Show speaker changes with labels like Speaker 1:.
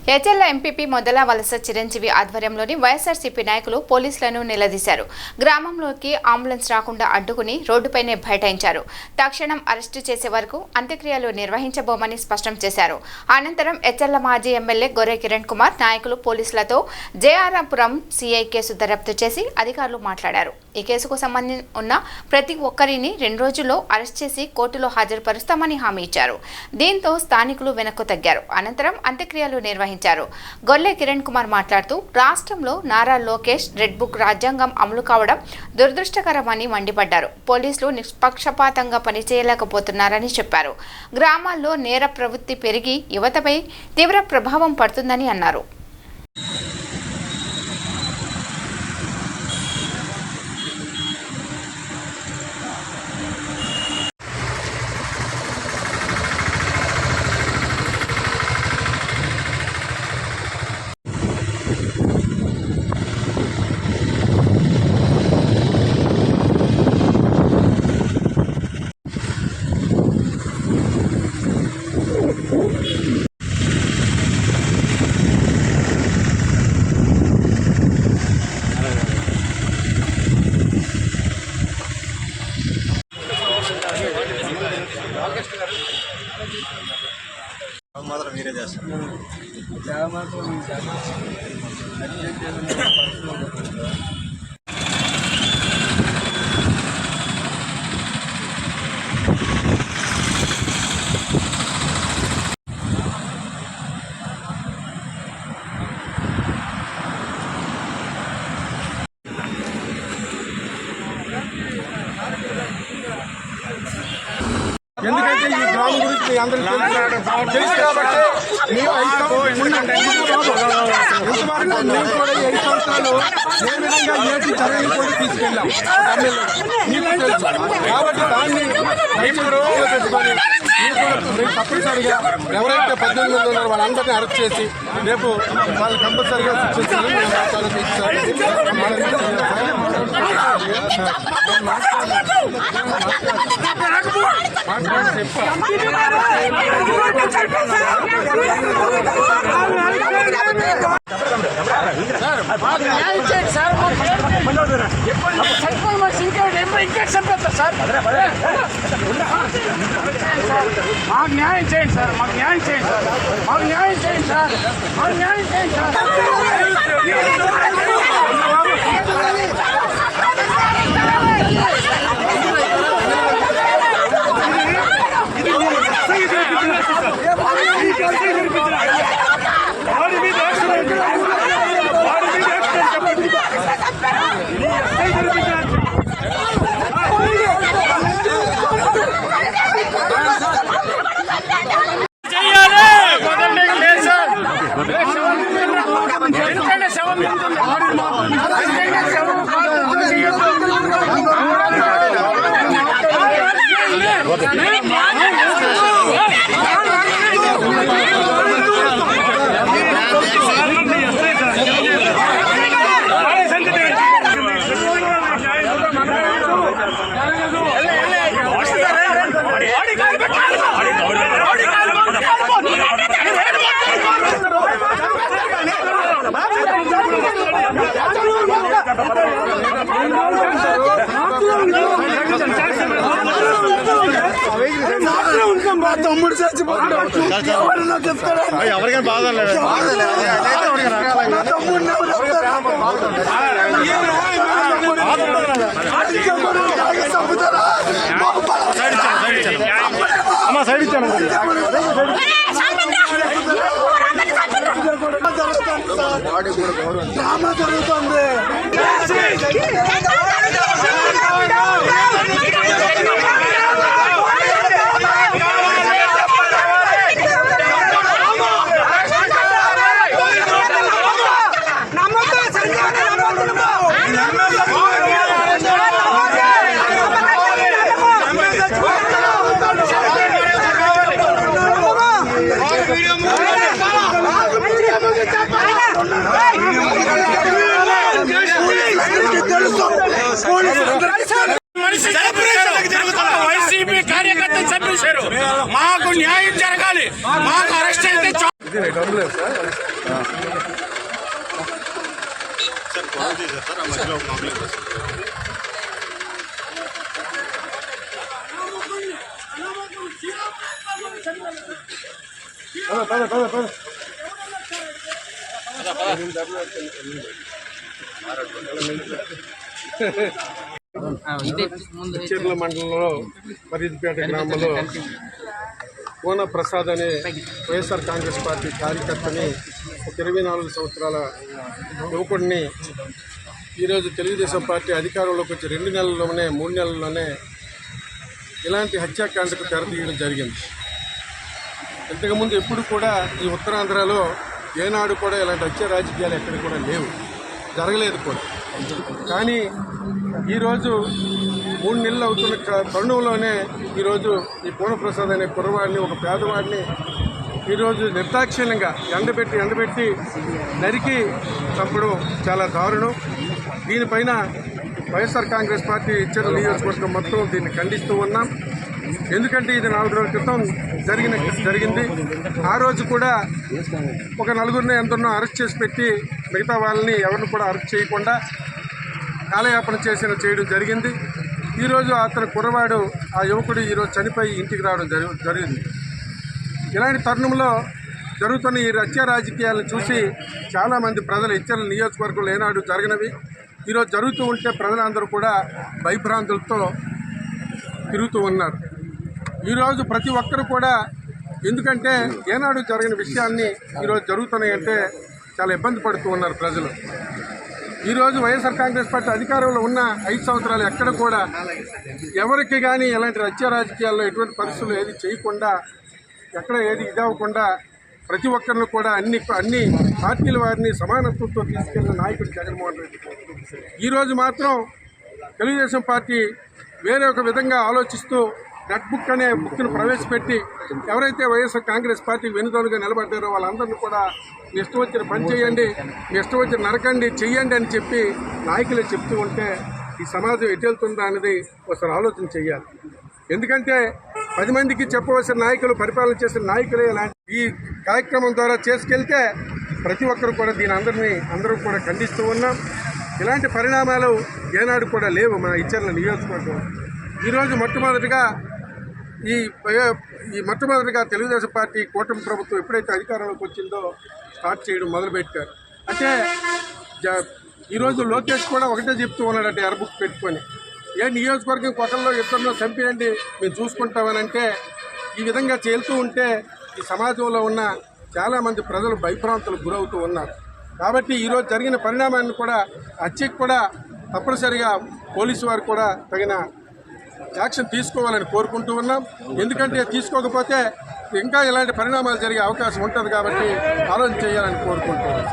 Speaker 1: HL MPP మొదల వలస చిరంజీవి ఆధ్వర్యంలోని వైఎస్ఆర్సీపీ నాయకులు పోలీసులను నిలదీశారు. గ్రామంలోకి అంబులెన్స్ రాకుండా అడ్డుకుని రోడ్డుపైనే బైఠాయించారు. తక్షణం అరెస్టు చేసే వరకు అంత్యక్రియలు నిర్వహించబోమని స్పష్టం చేశారు. అనంతరం హెచ్ఎల్ మాజీ ఎమ్మెల్యే గొర్రె కిరణ్ కుమార్ నాయకులు పోలీసులతో జేఆర్పురం సీఐ కేసు దర్యాప్తు చేసి అధికారులు మాట్లాడారు. ఈ కేసుకు సంబంధించి ఉన్న ప్రతి ఒక్కరిని 2 రోజుల్లో అరెస్ట్ చేసి కోర్టులో హాజరుపరుస్తామని హామీ ఇచ్చారు. దీంతో స్థానికులు వెనక్కు తగ్గారు. అనంతరం అంత్యక్రియలు నిర్వహించారు. గొర్రె కిరణ్ కుమార్ మాట్లాడుతూ రాష్ట్రంలో నారా లోకేష్ రెడ్ బుక్ రాజ్యాంగం అమలు కావడం దురదృష్టకరమని మండిపడ్డారు. పోలీసులు నిష్పక్షపాతంగా పనిచేయలేకపోతున్నారని చెప్పారు. గ్రామాల్లో నేర ప్రవృత్తి పెరిగి యువతపై తీవ్ర ప్రభావం పడుతుందని అన్నారు.
Speaker 2: మాత్రం మీరే చేస్తారు.
Speaker 3: ఎందుకంటే ఈ గ్రామం గురించి అందరికీ తెలుసు కాబట్టి మేము 5 సంవత్సరాలు ఏ విధంగా ఏటి చర్యలు కూడా తీసుకెళ్ళాం మీకు తెలుసు. కాబట్టి దాన్ని పెట్టుకొని రేపు తప్పనిసరిగా ఎవరైతే 18 ఉన్నారో వాళ్ళందరినీ అరెస్ట్ చేసి రేపు వాళ్ళు కంపల్సరిగా శిక్షించాలని
Speaker 4: మాకు న్యాయం చేయండి సార్, మాకు న్యాయం చేయండి సార్, మాకు న్యాయం చేయండి సార్, మాకు న్యాయం చేయండి సార్.
Speaker 3: తమ్ముడు చచ్చిపోతున్నాడు, ఎవరికైనా బాధ లేదు. అమ్మా సైడ్ ఇచ్చాను. డ్రామా జరుగుతుంది.
Speaker 4: వైసీపీ కార్యకర్తలు చంపేశారు. మాకు న్యాయం జరగాలి. మాకు అరెస్ట్ అయితే
Speaker 3: దమ్ములేదు సార్. పద పద పద పద. చీర్ల మండలంలో పరిధిపేట గ్రామంలో కోన ప్రసాద్ అనే వైఎస్ఆర్ కాంగ్రెస్ పార్టీ కార్యకర్తని ఒక 24 సంవత్సరాల యువకుడిని ఈరోజు తెలుగుదేశం పార్టీ అధికారంలోకి వచ్చి 2 నెలల్లోనే 3 నెలల్లోనే ఇలాంటి హత్యాకాండకు తెరతీయడం జరిగింది. ఇంతకుముందు ఎప్పుడు కూడా ఈ ఉత్తరాంధ్రలో ఏనాడు కూడా ఇలాంటి హత్య రాజకీయాలు ఎక్కడ కూడా లేవు, జరగలేదు కూడా. కానీ ఈరోజు 3 నెలలు అవుతున్న తరుణంలోనే ఈరోజు ఈ పూర్ణప్రసాద్ అనే కుర్రవాడిని, ఒక పేదవాడిని ఈరోజు నిర్దాక్షిణ్యంగా ఎండబెట్టి నరికి చంపడం చాలా దారుణం. దీనిపైన వైఎస్ఆర్ కాంగ్రెస్ పార్టీ ఇచ్చిన నియోజకవర్గం మొత్తం దీన్ని ఖండిస్తూ ఉన్నాం. ఎందుకంటే ఇది 4 రోజుల క్రితం జరిగింది. ఆ రోజు కూడా ఒక 4గురిని ఎందరినో అరెస్ట్ చేసి పెట్టి మిగతా వాళ్ళని ఎవరిని కూడా అరెస్ట్ చేయకుండా కాలయాపన చేయడం జరిగింది. ఈరోజు అతని కుర్రవాడు, ఆ యువకుడు ఈరోజు చనిపోయి ఇంటికి రావడం జరిగింది. ఇలాంటి తరుణంలో జరుగుతున్న ఈ హత్య రాజకీయాలను చూసి చాలామంది ప్రజలు ఇతర నియోజకవర్గంలో ఏనాడు జరగనివి ఈరోజు జరుగుతూ ఉంటే ప్రజలందరూ కూడా భయభ్రాంతులతో తిరుగుతూ ఉన్నారు. ఈరోజు ప్రతి ఒక్కరు కూడా, ఎందుకంటే ఏనాడు జరగని విషయాన్ని ఈరోజు జరుగుతున్నాయంటే చాలా ఇబ్బంది పడుతూ ఉన్నారు ప్రజలు. ఈరోజు వైఎస్ఆర్ కాంగ్రెస్ పార్టీ అధికారంలో ఉన్న 5 సంవత్సరాలు ఎక్కడ కూడా ఎవరికి కానీ ఎలాంటి హత్య రాజకీయాల్లో ఎటువంటి పరిస్థితులు ఏది చేయకుండా, ఎక్కడ ఏది ఇదవ్వకుండా ప్రతి ఒక్కరిని కూడా అన్ని పార్టీల వారిని సమానత్వంతో తీసుకెళ్లిన నాయకుడు జగన్మోహన్ రెడ్డి. ఈరోజు మాత్రం తెలుగుదేశం పార్టీ వేరే ఒక విధంగా ఆలోచిస్తూ నెట్ బుక్ అనే బుక్ను ప్రవేశపెట్టి ఎవరైతే వైఎస్ఆర్ కాంగ్రెస్ పార్టీ వెనుదలుగా నిలబడ్డారో వాళ్ళందరినీ కూడా మీ ఇష్టం వచ్చిన పని చేయండి, మీ ఇష్టం వచ్చిన నరకండి, చెయ్యండి అని చెప్పి నాయకులే చెప్తూ ఉంటే ఈ సమాజం ఎటు వెళ్తుందా అనేది ఒకసారి ఆలోచన చేయాలి. ఎందుకంటే 10 మందికి చెప్పవలసిన నాయకులు, పరిపాలన చేసిన నాయకులే ఈ కార్యక్రమం ద్వారా చేసుకెళ్తే ప్రతి ఒక్కరు కూడా అందరూ కూడా ఖండిస్తూ ఉన్నాం. ఇలాంటి పరిణామాలు ఏనాడు కూడా లేవు మన ఇచ్చర్ల నియోజకవర్గం. ఈరోజు మొట్టమొదటిగా తెలుగుదేశం పార్టీ కూటమి ప్రభుత్వం ఎప్పుడైతే అధికారంలోకి వచ్చిందో స్టార్ట్ చేయడం మొదలుపెట్టారు. అంటే ఈరోజు లోకేష్ కూడా ఒకటే చెప్తూ ఉన్నాడంటే ఎర్రబుక్ పెట్టుకొని, ఏ నియోజకవర్గం ఒకరిలో ఇద్దరిలో చంపేయండి మేము చూసుకుంటామనంటే ఈ విధంగా చేస్తూ ఉంటే ఈ సమాజంలో ఉన్న చాలామంది ప్రజలు భయభ్రాంతులకు గురవుతూ ఉన్నారు. కాబట్టి ఈరోజు జరిగిన పరిణామాన్ని కూడా హత్యకు కూడా తప్పనిసరిగా పోలీసు వారు కూడా తగిన యాక్షన్ తీసుకోవాలని కోరుకుంటూ ఉన్నాం. ఎందుకంటే తీసుకోకపోతే ఇంకా ఇలాంటి పరిణామాలు జరిగే అవకాశం ఉంటుంది కాబట్టి ఆలోచన చేయాలని కోరుకుంటూ ఉన్నాం.